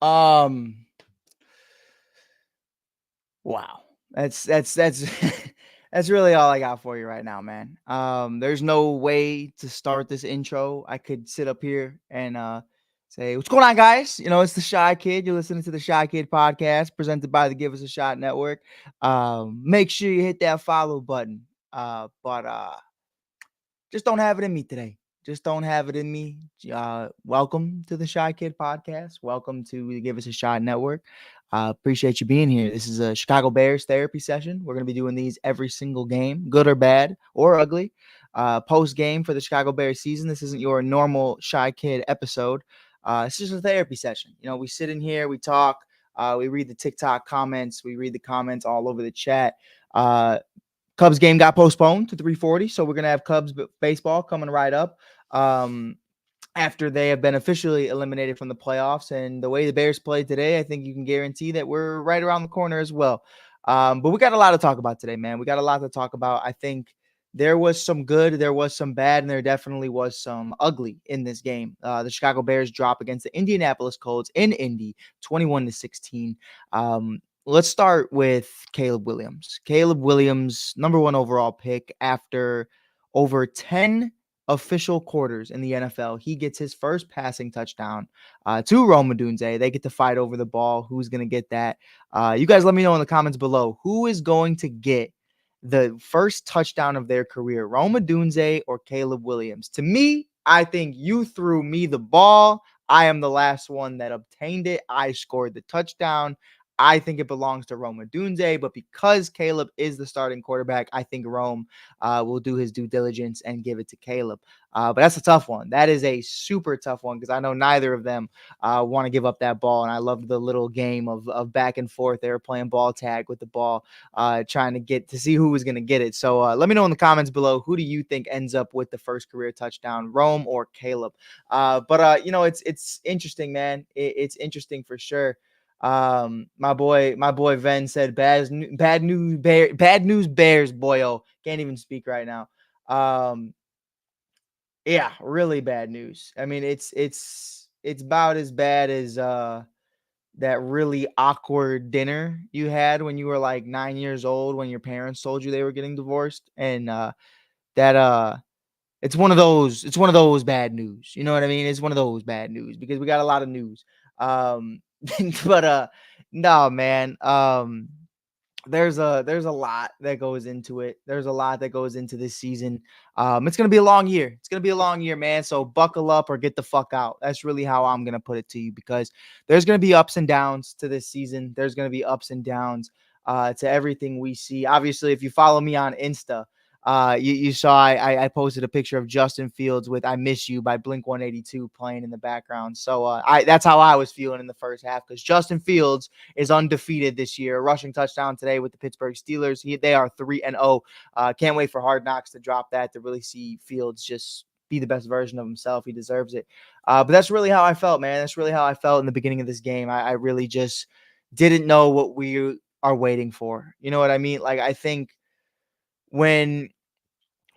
Um, wow. That's that's really all I got for you right now, man. There's no way to start this intro. I could sit up here and say, "What's going on, guys?" It's the Shy Kid. You're listening to the Shy Kid podcast presented by the Give Us a Shot Network. Make sure you hit that follow button. But just don't have it in me today. Just don't have it in me. Welcome to the Shy Kid podcast. Welcome to the Give Us a Shot Network. Appreciate you being here. This is a Chicago Bears therapy session. We're going to be doing these every single game, good or bad or ugly. Post game for the Chicago Bears season. This isn't your normal Shy Kid episode. It's just a therapy session. We sit in here, we talk, we read the TikTok comments, we read the comments all over the chat. Cubs game got postponed to 3:40, so we're gonna have Cubs baseball coming right up after they have been officially eliminated from the playoffs. And the way the Bears played today, I think you can guarantee that we're right around the corner as well. But we got a lot to talk about today, man. We got a lot to talk about. I think there was some good, there was some bad, and there definitely was some ugly in this game. The Chicago Bears drop against the Indianapolis Colts in Indy, 21-16. Let's start with Caleb Williams. Caleb Williams, number one overall pick after over 10 official quarters in the NFL. He gets his first passing touchdown to Rome Odunze. They get to fight over the ball. Who's going to get that? You guys let me know in the comments below. Who is going to get the first touchdown of their career, Rome Odunze or Caleb Williams? To me, I think you threw me the ball. I am the last one that obtained it. I scored the touchdown. I think it belongs to Rome Odunze, but because Caleb is the starting quarterback, I think Rome will do his due diligence and give it to Caleb. But that's a tough one. That is a super tough one because I know neither of them want to give up that ball. And I loved the little game of back and forth. They were playing ball tag with the ball, trying to get to see who was going to get it. So let me know in the comments below, who do you think ends up with the first career touchdown, Rome or Caleb? It's interesting, man. It's interesting for sure. My boy Ven said bad news Bears, boyo. Can't even speak right now. Yeah, really bad news. I mean, it's about as bad as that really awkward dinner you had when you were like 9 years old when your parents told you they were getting divorced. And that it's one of those bad news. You know what I mean? It's one of those bad news because we got a lot of news. Um but no, man. There's a lot that goes into it. There's a lot that goes into this season. It's gonna be a long year. It's gonna be a long year, man. So buckle up or get the fuck out. That's really how I'm gonna put it to you because there's gonna be ups and downs to this season. There's gonna be ups and downs to everything we see. Obviously, if you follow me on Insta, you saw I posted a picture of Justin Fields with "I Miss You" by Blink 182 playing in the background. So that's how I was feeling in the first half because Justin Fields is undefeated this year. Rushing touchdown today with the Pittsburgh Steelers. They are 3-0. Can't wait for Hard Knocks to drop that to really see Fields just be the best version of himself. He deserves it. But that's really how I felt, man. That's really how I felt in the beginning of this game. I really just didn't know what we are waiting for. You know what I mean? Like, I think when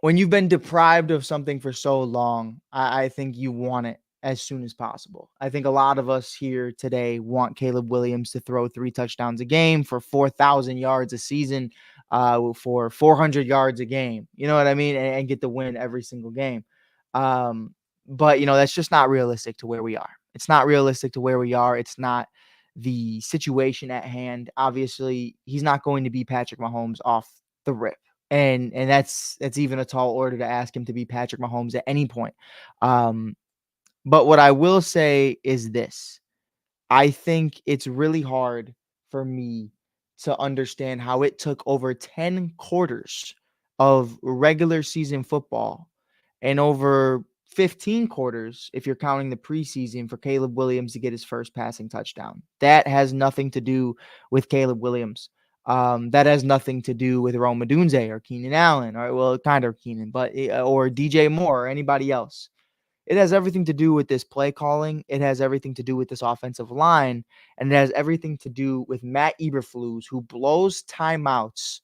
you've been deprived of something for so long, I think you want it as soon as possible. I think a lot of us here today want Caleb Williams to throw 3 touchdowns a game for 4,000 yards a season, for 400 yards a game. You know what I mean? And get the win every single game. But that's just not realistic to where we are. It's not realistic to where we are. It's not the situation at hand. Obviously, he's not going to be Patrick Mahomes off the rip. And that's even a tall order to ask him to be Patrick Mahomes at any point. But what I will say is this. I think it's really hard for me to understand how it took over 10 quarters of regular season football and over 15 quarters, if you're counting the preseason, for Caleb Williams to get his first passing touchdown. That has nothing to do with Caleb Williams. That has nothing to do with Rome Odunze or Keenan Allen, or well, kind of Keenan, but or DJ Moore or anybody else. It has everything to do with this play calling. It has everything to do with this offensive line, and it has everything to do with Matt Eberflus, who blows timeouts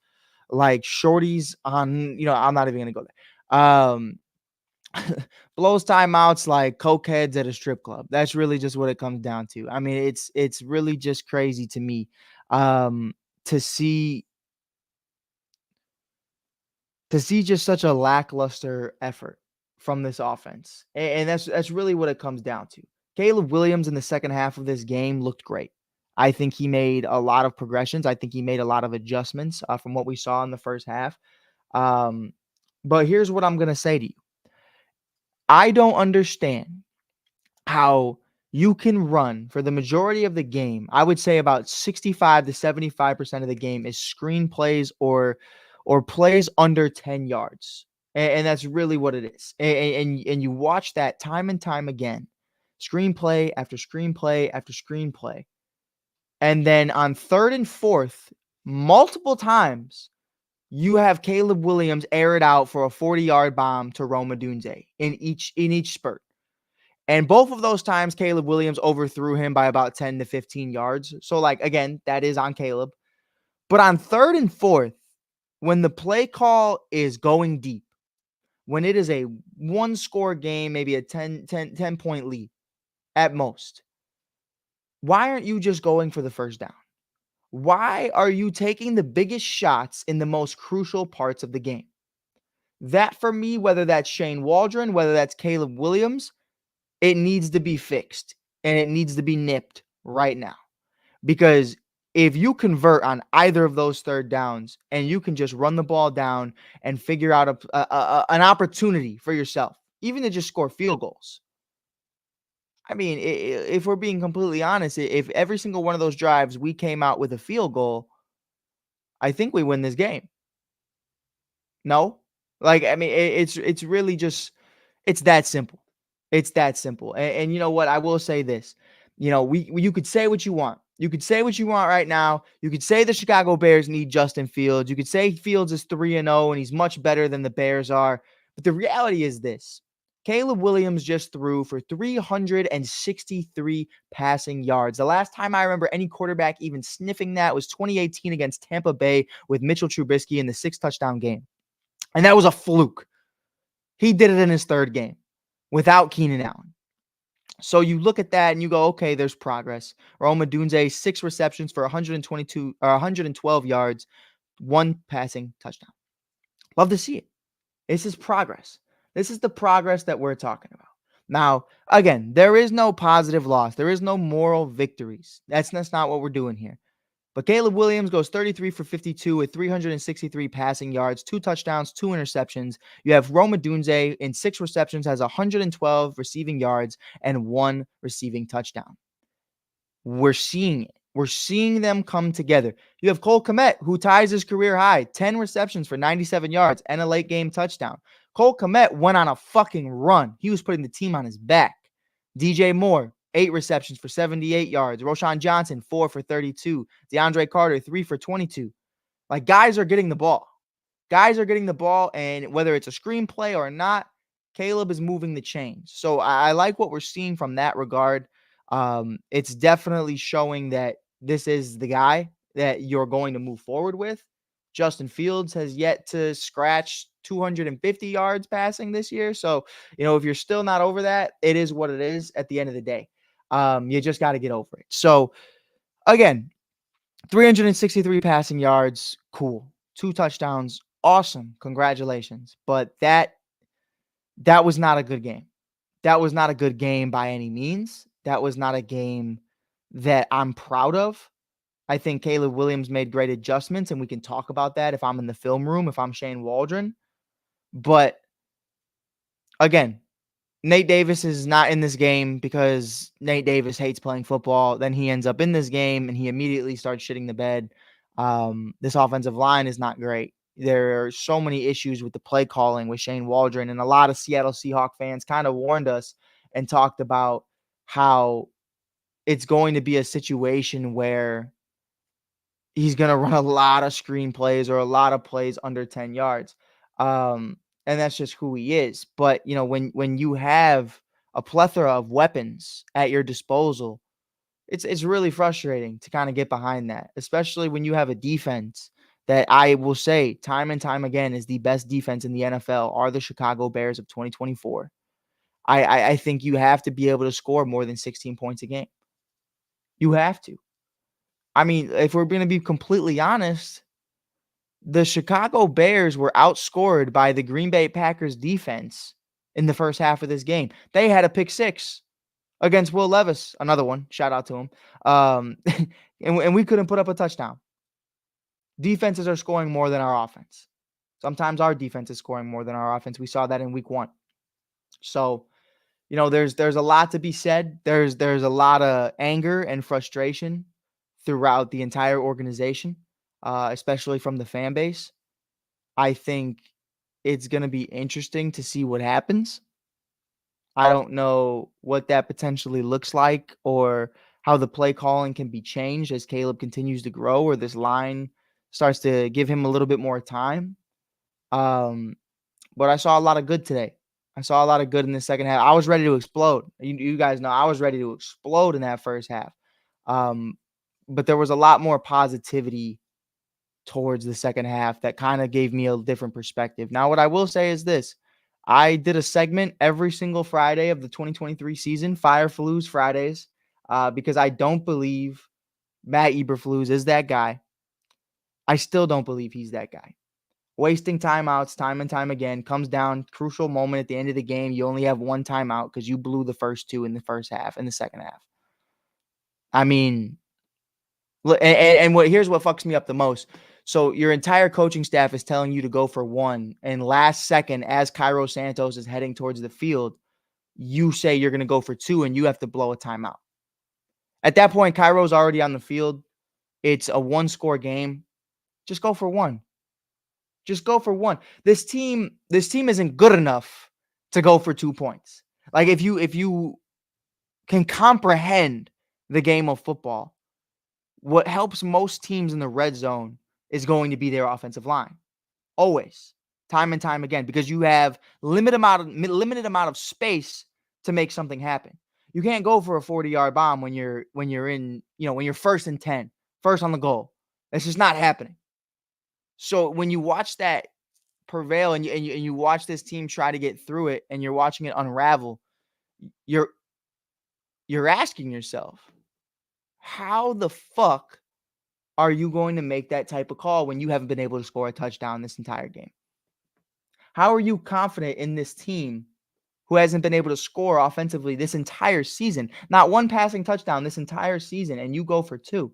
like shorties on. I'm not even gonna go there. blows timeouts like cokeheads at a strip club. That's really just what it comes down to. I mean, it's really just crazy to me um, to see just such a lackluster effort from this offense. And that's really what it comes down to. Caleb Williams in the second half of this game looked great. I think he made a lot of progressions. I think he made a lot of adjustments from what we saw in the first half. Um, but here's what I'm going to say to you. I don't understand how you can run for the majority of the game. I would say about 65 to 75% of the game is screen plays or plays under 10 yards. And that's really what it is. And you watch that time and time again. Screenplay after screenplay after screenplay. And then on third and fourth, multiple times, you have Caleb Williams air it out for a 40-yard bomb to Rome Odunze in each spurt. And both of those times, Caleb Williams overthrew him by about 10 to 15 yards. So, like, again, that is on Caleb. But on third and fourth, when the play call is going deep, when it is a one-score game, maybe a 10-point lead at most, why aren't you just going for the first down? Why are you taking the biggest shots in the most crucial parts of the game? That, for me, whether that's Shane Waldron, whether that's Caleb Williams, it needs to be fixed and it needs to be nipped right now. Because if you convert on either of those third downs and you can just run the ball down and figure out an opportunity for yourself, even to just score field goals. I mean, if we're being completely honest, if every single one of those drives we came out with a field goal, I think we win this game. No? Like, I mean, it's really just it's that simple. It's that simple. And you know what? I will say this. You know, you could say what you want. You could say what you want right now. You could say the Chicago Bears need Justin Fields. You could say Fields is 3-0 and he's much better than the Bears are. But the reality is this. Caleb Williams just threw for 363 passing yards. The last time I remember any quarterback even sniffing that was 2018 against Tampa Bay with Mitchell Trubisky in the 6-touchdown game. And that was a fluke. He did it in his third game without Keenan Allen. So you look at that and you go, okay, there's progress. Rome Odunze, 6 receptions for 112 yards, 1 passing touchdown. Love to see it. This is progress. This is the progress that we're talking about. Now, again, there is no positive loss. There is no moral victories. That's not what we're doing here. But Caleb Williams goes 33 for 52 with 363 passing yards, 2 touchdowns, 2 interceptions. You have Rome Odunze in 6 receptions, has 112 receiving yards and 1 receiving touchdown. We're seeing it. We're seeing them come together. You have Cole Kmet, who ties his career high, 10 receptions for 97 yards and a late game touchdown. Cole Kmet went on a fucking run. He was putting the team on his back. DJ Moore, 8 receptions for 78 yards. Roshan Johnson, 4 for 32. DeAndre Carter, 3 for 22. Like, guys are getting the ball. Guys are getting the ball, and whether it's a screenplay or not, Caleb is moving the chains. So I like what we're seeing from that regard. It's definitely showing that this is the guy that you're going to move forward with. Justin Fields has yet to scratch 250 yards passing this year. So, you know, if you're still not over that, it is what it is at the end of the day. You just got to get over it. So, again, 363 passing yards, cool. 2 touchdowns, awesome. Congratulations. But that was not a good game. That was not a good game by any means. That was not a game that I'm proud of. I think Caleb Williams made great adjustments, and we can talk about that if I'm in the film room, if I'm Shane Waldron. But again, Nate Davis is not in this game because Nate Davis hates playing football. Then he ends up in this game, and he immediately starts shitting the bed. This offensive line is not great. There are so many issues with the play calling with Shane Waldron, and a lot of Seattle Seahawks fans kind of warned us and talked about how it's going to be a situation where he's going to run a lot of screen plays or a lot of plays under 10 yards. And that's just who he is. But, you know, when you have a plethora of weapons at your disposal, it's really frustrating to kind of get behind that, especially when you have a defense that I will say time and time again is the best defense in the NFL are the Chicago Bears of 2024. I think you have to be able to score more than 16 points a game. You have to. I mean, if we're going to be completely honest, the Chicago Bears were outscored by the Green Bay Packers defense in the first half of this game. They had a pick six against Will Levis, another one. Shout out to him. And we couldn't put up a touchdown. Defenses are scoring more than our offense. Sometimes our defense is scoring more than our offense. We saw that in week 1. So, there's a lot to be said. There's a lot of anger and frustration throughout the entire organization, especially from the fan base. I think it's going to be interesting to see what happens. I don't know what that potentially looks like or how the play calling can be changed as Caleb continues to grow or this line starts to give him a little bit more time. But I saw a lot of good today. I saw a lot of good in the second half. I was ready to explode. You guys know I was ready to explode in that first half. But there was a lot more positivity towards the second half that kind of gave me a different perspective. Now, what I will say is this. I did a segment every single Friday of the 2023 season, Fire Flus Fridays, because I don't believe Matt Eberflus is that guy. I still don't believe he's that guy. Wasting timeouts time and time again, comes down, crucial moment at the end of the game. You only have one timeout because you blew the first two in the first half, in the second half. I mean, and here's what fucks me up the most. So your entire coaching staff is telling you to go for one, and last second, as Cairo Santos is heading towards the field, you say you're going to go for two, and you have to blow a timeout. At that point, Cairo's already on the field. It's a one-score game. Just go for one. Just go for one. This team isn't good enough to go for 2 points. Like if you can comprehend the game of football, what helps most teams in the red zone is going to be their offensive line. Always, time and time again, because you have limited amount of space to make something happen. You can't go for a 40-yard bomb when you're in, when you're first and 10, first on the goal. That's just not happening. So when you watch that prevail and you watch this team try to get through it and you're watching it unravel, you're asking yourself, how the fuck are you going to make that type of call when you haven't been able to score a touchdown this entire game? How are you confident in this team who hasn't been able to score offensively this entire season? Not one passing touchdown this entire season, and you go for two.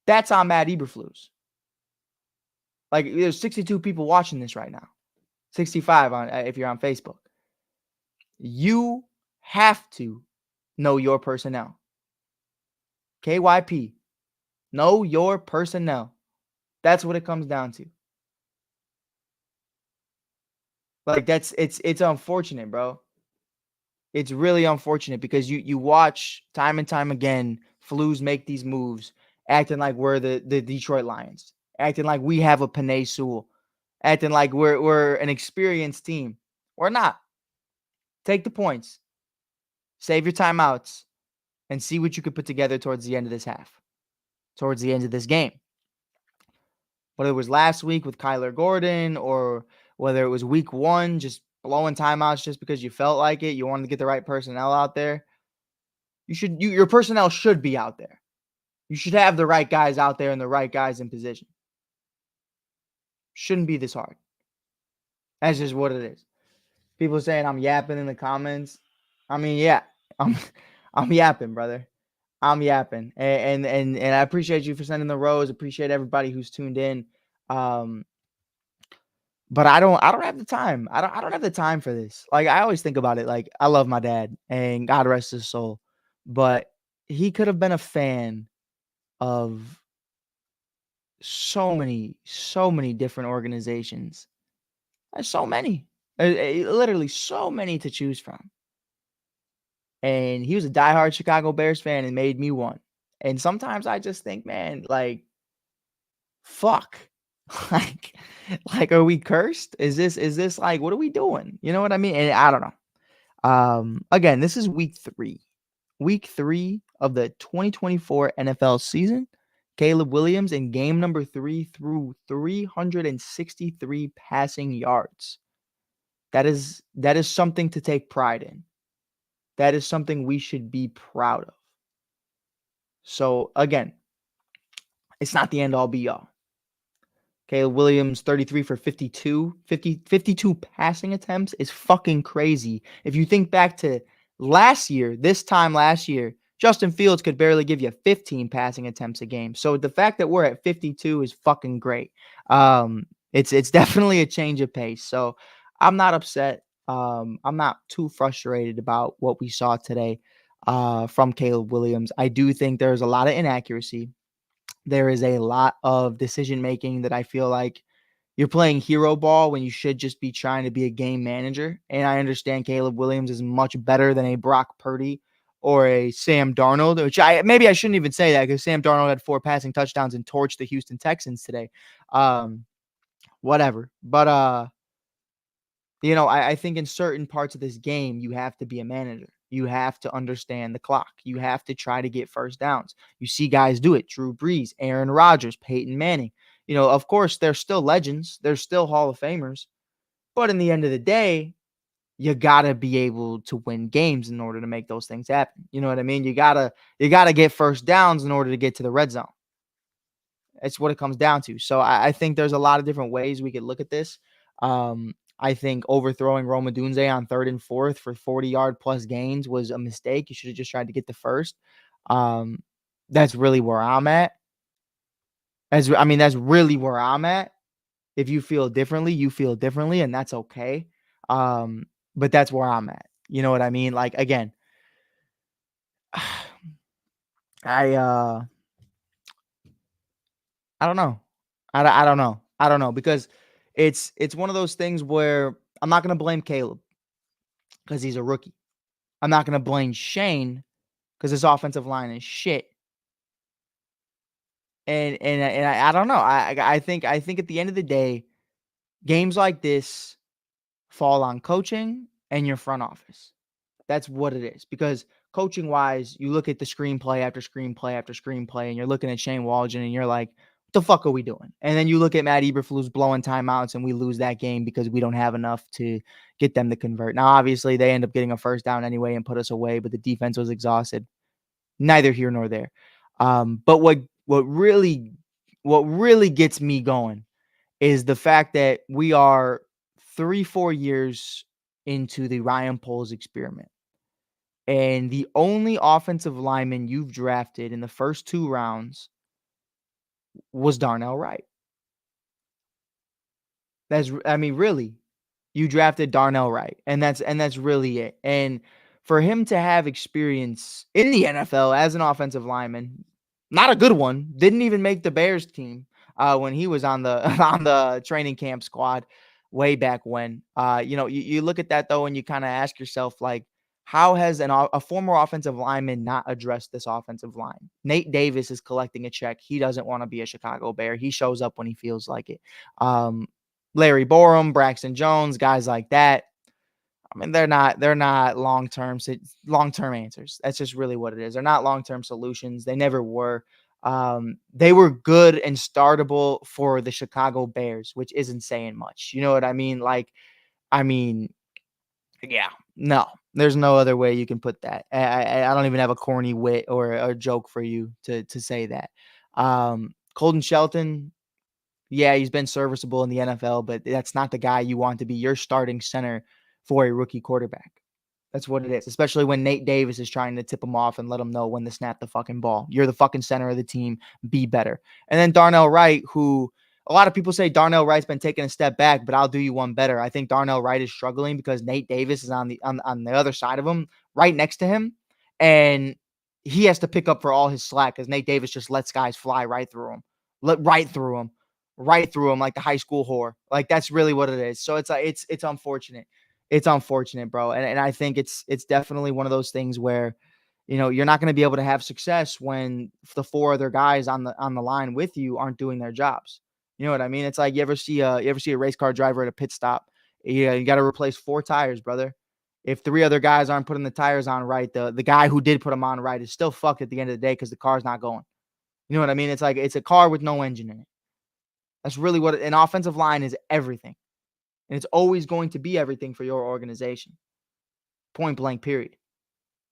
That's on Matt Eberflus. Like, there's 62 people watching this right now. 65 on if you're on Facebook. You have to know your personnel. KYP. Know your personnel. That's what it comes down to. Like, it's unfortunate, bro. It's really unfortunate because you watch time and time again Flus make these moves, acting like we're the Detroit Lions, acting like we have a Penei Sewell, acting like we're an experienced team. We're not. Take the points, save your timeouts, and see what you could put together towards the end of this half, towards the end of this game. Whether it was last week with Kyler Gordon or whether it was week 1, just blowing timeouts just because you felt like it, you wanted to get the right personnel out there. Your personnel should be out there. You should have the right guys out there and the right guys in position. Shouldn't be this hard. That's just what it is. People saying I'm yapping in the comments. I mean, yeah, I'm yapping, brother. I'm yapping, and I appreciate you for sending the rose. Appreciate everybody who's tuned in. But I don't have the time. I don't have the time for this. Like, I always think about it. Like, I love my dad, and God rest his soul, but he could have been a fan of so many different organizations. There's so many, literally so many to choose from. And he was a diehard Chicago Bears fan and made me one. And sometimes I just think, man, like, fuck. like, are we cursed? Is this like, what are we doing? You know what I mean? And I don't know. Again, this is week 3. Week 3 of the 2024 NFL season. Caleb Williams in game number 3 threw 363 passing yards. That is something to take pride in. That is something we should be proud of. So again, it's not the end all be all. Caleb Williams, 33 for 52 passing attempts is fucking crazy. If you think back to last year, this time last year, Justin Fields could barely give you 15 passing attempts a game. So the fact that we're at 52 is fucking great. It's definitely a change of pace. So I'm not upset. I'm not too frustrated about what we saw today from Caleb Williams. I do think there's a lot of inaccuracy. There is a lot of decision making that I feel like you're playing hero ball when you should just be trying to be a game manager. And I understand Caleb Williams is much better than a Brock Purdy or a Sam Darnold, which I shouldn't even say that because Sam Darnold had 4 passing touchdowns and torched the Houston Texans today. Whatever. But I think in certain parts of this game, you have to be a manager. You have to understand the clock. You have to try to get first downs. You see guys do it. Drew Brees, Aaron Rodgers, Peyton Manning. Of course, they're still legends. They're still Hall of Famers. But in the end of the day, you gotta be able to win games in order to make those things happen. You know what I mean? You gotta get first downs in order to get to the red zone. It's what it comes down to. So I think there's a lot of different ways we could look at this. I think overthrowing Roma Dunze on 3rd and 4th for 40-yard plus gains was a mistake. You should have just tried to get the first. That's really where I'm at. That's really where I'm at. If you feel differently, you feel differently, and that's okay. But that's where I'm at. You know what I mean? Like again, I I don't know. I don't know. I don't know because it's one of those things where I'm not gonna blame Caleb because he's a rookie. I'm not gonna blame Shane because his offensive line is shit. And I don't know. I think at the end of the day, games like this fall on coaching and your front office. That's what it is. Because coaching wise, you look at the screenplay after screenplay after screenplay, and you're looking at Shane Waldron, and you're like, "What the fuck are we doing?" And then you look at Matt Eberflus blowing timeouts, and we lose that game because we don't have enough to get them to convert. Now, obviously, they end up getting a first down anyway and put us away, but the defense was exhausted. Neither here nor there. But what really gets me going is the fact that we are 3-4 years into the Ryan Poles experiment. And the only offensive lineman you've drafted in the first 2 rounds was Darnell Wright. Really, you drafted Darnell Wright, and that's really it. And for him to have experience in the NFL as an offensive lineman, not a good one, didn't even make the Bears team when he was on the on the training camp squad way back when. You look at that though, and you kind of ask yourself like, how has a former offensive lineman not addressed this offensive line? Nate Davis is collecting a check. He doesn't want to be a Chicago Bear. He shows up when he feels like it. Larry Borum, Braxton Jones, guys like that. They're not long-term answers. That's just really what it is. They're not long-term solutions. They never were. They were good and startable for the Chicago Bears, which isn't saying much. You know what I mean? I mean, yeah, no, there's no other way you can put that. I don't even have a corny wit or a joke for you to say that. Colton Shelton, yeah, he's been serviceable in the NFL, but that's not the guy you want to be your starting center for a rookie quarterback. That's what it is, especially when Nate Davis is trying to tip him off and let him know when to snap the fucking ball. You're the fucking center of the team. Be better. And then Darnell Wright, who a lot of people say Darnell Wright's been taking a step back, but I'll do you one better. I think Darnell Wright is struggling because Nate Davis is on the other side of him, right next to him, and he has to pick up for all his slack because Nate Davis just lets guys fly right through him, right through him like the high school whore. Like that's really what it is. So it's unfortunate. It's unfortunate, bro. And I think it's definitely one of those things where, you're not going to be able to have success when the 4 other guys on the line with you aren't doing their jobs. You know what I mean? It's like you ever see a race car driver at a pit stop. Yeah, you got to replace 4 tires, brother. If 3 other guys aren't putting the tires on right, the guy who did put them on right is still fucked at the end of the day because the car's not going. You know what I mean? It's like it's a car with no engine in it. That's really what an offensive line is, everything. And it's always going to be everything for your organization. Point blank, period.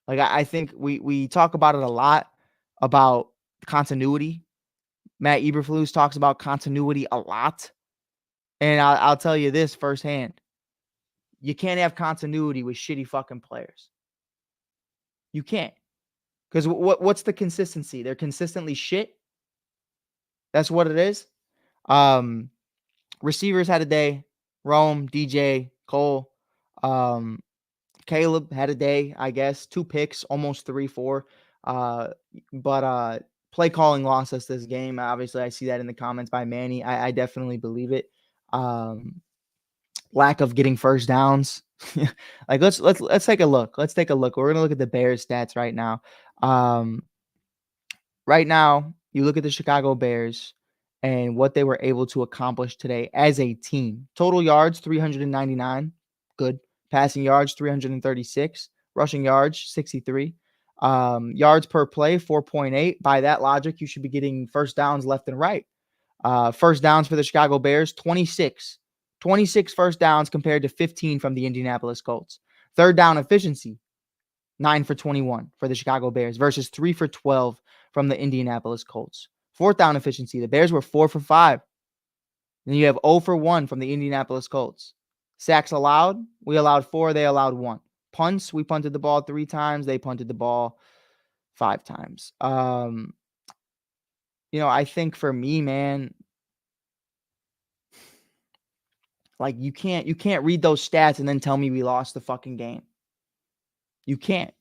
Like I think we talk about it a lot about continuity. Matt Eberflus talks about continuity a lot. And I'll tell you this firsthand. You can't have continuity with shitty fucking players. You can't. Because what's the consistency? They're consistently shit. That's what it is. Receivers had a day. Rome, DJ, Cole, Caleb had a day, I guess. 2 picks, almost 3, 4. But play calling lost us this game. Obviously, I see that in the comments by Manny. I definitely believe it. Lack of getting first downs. Like let's take a look. Let's take a look. We're gonna look at the Bears stats right now. Right now, you look at the Chicago Bears and what they were able to accomplish today as a team. Total yards, 399. Good. Passing yards, 336. Rushing yards, 63. Yards per play, 4.8. By that logic, you should be getting first downs left and right. First downs for the Chicago Bears, 26. 26 first downs compared to 15 from the Indianapolis Colts. Third down efficiency, 9 for 21 for the Chicago Bears versus 3 for 12 from the Indianapolis Colts. Fourth down efficiency, the Bears were 4 for 5. Then you have 0 for 1 from the Indianapolis Colts. Sacks allowed, we allowed 4, they allowed 1. Punts, we punted the ball 3 times, they punted the ball 5 times. I think for me, man, like you can't read those stats and then tell me we lost the fucking game. You can't.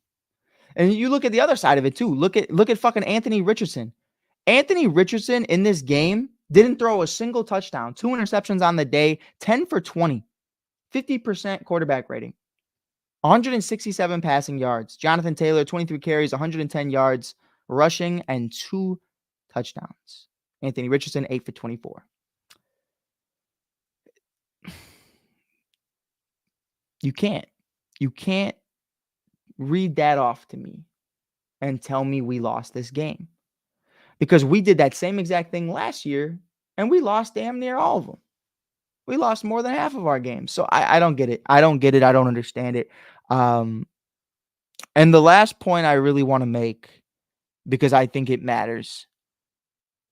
And you look at the other side of it too. Look at fucking Anthony Richardson. Anthony Richardson in this game didn't throw a single touchdown. 2 interceptions on the day, 10 for 20. 50% quarterback rating. 167 passing yards. Jonathan Taylor, 23 carries, 110 yards rushing, and 2 touchdowns. Anthony Richardson, 8 for 24. You can't read that off to me and tell me we lost this game. Because we did that same exact thing last year, and we lost damn near all of them. We lost more than half of our games. So I don't get it. I don't get it. I don't understand it. And the last point I really want to make, because I think it matters,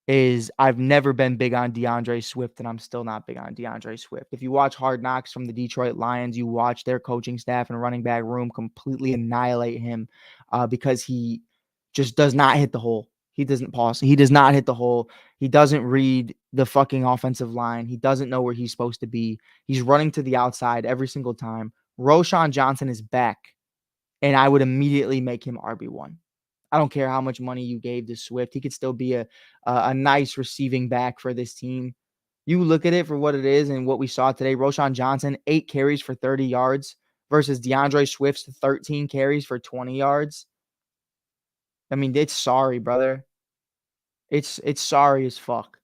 is I've never been big on DeAndre Swift, and I'm still not big on DeAndre Swift. If you watch Hard Knocks from the Detroit Lions, you watch their coaching staff and running back room completely annihilate him because he just does not hit the hole. He doesn't pause. He does not hit the hole. He doesn't read the fucking offensive line. He doesn't know where he's supposed to be. He's running to the outside every single time. Roschon Johnson is back, and I would immediately make him RB1. I don't care how much money you gave to Swift. He could still be a nice receiving back for this team. You look at it for what it is and what we saw today. Roschon Johnson, 8 carries for 30 yards versus DeAndre Swift's 13 carries for 20 yards. I mean, it's sorry, brother. It's sorry as fuck.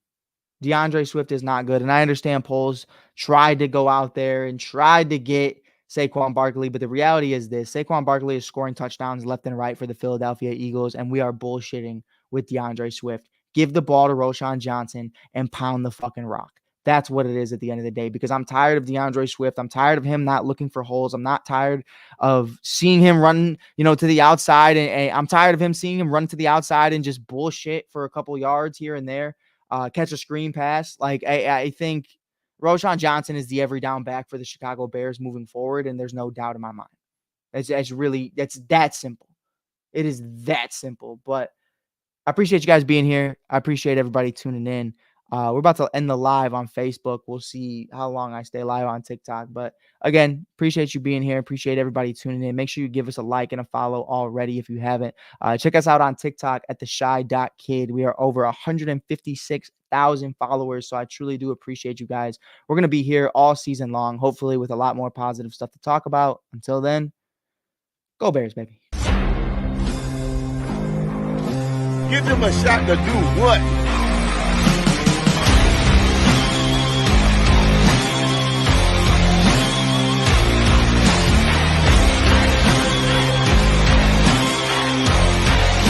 DeAndre Swift is not good. And I understand Poles tried to go out there and tried to get Saquon Barkley, but the reality is this. Saquon Barkley is scoring touchdowns left and right for the Philadelphia Eagles, and we are bullshitting with DeAndre Swift. Give the ball to Roschon Johnson and pound the fucking rock. That's what it is at the end of the day, because I'm tired of DeAndre Swift. I'm tired of him not looking for holes. I'm not tired of seeing him run, to the outside, and I'm tired of him seeing him run to the outside and just bullshit for a couple yards here and there, catch a screen pass. Like, I think Roschon Johnson is the every down back for the Chicago Bears moving forward, and there's no doubt in my mind. That's that simple. It is that simple. But I appreciate you guys being here. I appreciate everybody tuning in. We're about to end the live on Facebook. We'll see how long I stay live on TikTok. But again, appreciate you being here. Appreciate everybody tuning in. Make sure you give us a like and a follow already if you haven't. Check us out on TikTok at theshy.kid. We are over 156,000 followers. So I truly do appreciate you guys. We're going to be here all season long, hopefully with a lot more positive stuff to talk about. Until then, go Bears, baby. Give them a shot to do what?